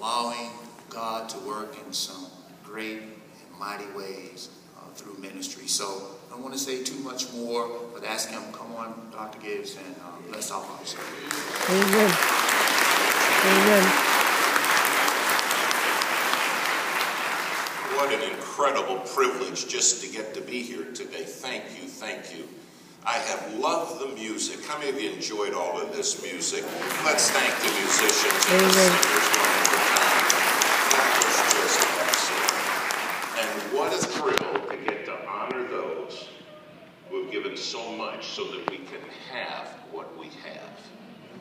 allowing God to work in some great and mighty ways through ministry. So I don't want to say too much more, but ask him, come on, Dr. Gibbs, and bless our lives. Amen. Amen. What an incredible privilege just to get to be here today. Thank you, thank you. I have loved the music. How many of you enjoyed all of this music? Let's thank the musicians and the singers one more time. That was just excellent. And what a thrill to get to honor those who have given so much so that we can have what we have.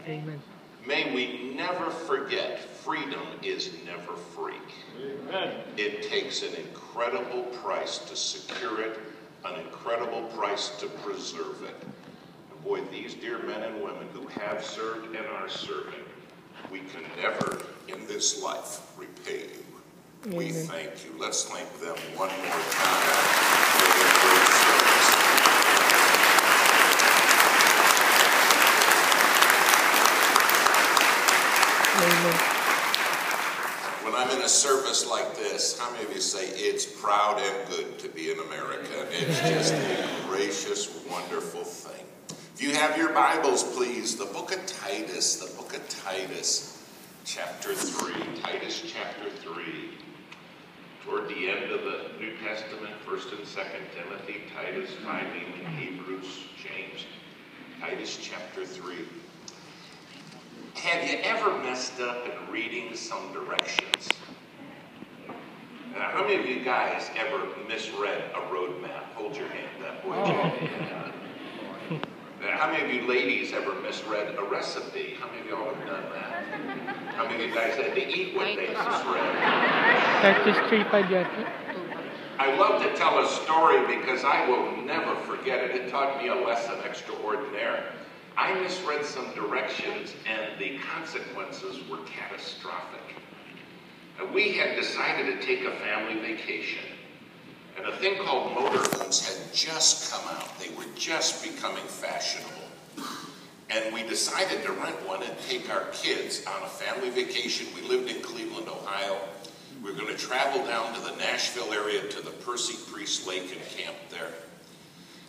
Amen. May we never forget, freedom is never free. Amen. It takes an incredible price to secure it, an incredible price to preserve it. And boy, these dear men and women who have served and are serving, we can never in this life repay you. Amen. We thank you. Let's thank them one more time for their great service. Amen. When I'm in a service like this, how many of you say it's proud and good to be in America? It's just a gracious, wonderful thing. If you have your Bibles, please, the book of Titus, chapter 3. Titus chapter 3. Toward the end of the New Testament, 1st and 2nd Timothy, Titus, Philemon, Hebrews, James. Titus chapter 3. Have you ever messed up in reading some directions? How many of you guys ever misread a road map? Hold your hand up. How many of you ladies ever misread a recipe? How many of y'all have done that? How many of you guys had to eat what they misread? I love to tell a story because I will never forget it. It taught me a lesson extraordinaire. I misread some directions and the consequences were catastrophic. We had decided to take a family vacation. And a thing called motorhomes had just come out. They were just becoming fashionable. And we decided to rent one and take our kids on a family vacation. We lived in Cleveland, Ohio. We were going to travel down to the Nashville area to the Percy Priest Lake and camp there.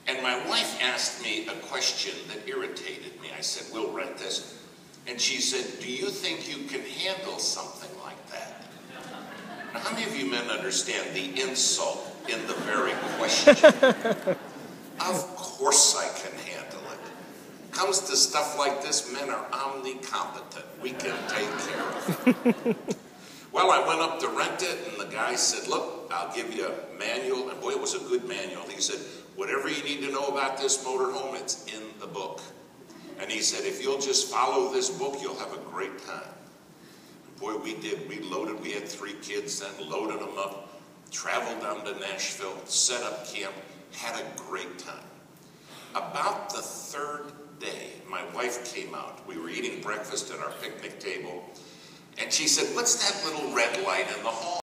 And my wife asked me a question that irritated me. I said, we'll rent this. And she said, do you think you can handle something like that? Now, how many of you men understand the insult in the very question? Of course I can handle it. Comes to stuff like this, men are omnicompetent. We can take care of it. Well, I went up to rent it, and the guy said, look, I'll give you a manual. And boy, it was a good manual. He said, whatever you need to know about this motorhome, it's in the book. And he said, if you'll just follow this book, you'll have a great time. And boy, we did. We loaded. We had 3 kids then, loaded them up, traveled down to Nashville, set up camp, had a great time. About the 3rd day, my wife came out. We were eating breakfast at our picnic table. And she said, what's that little red light in the hall?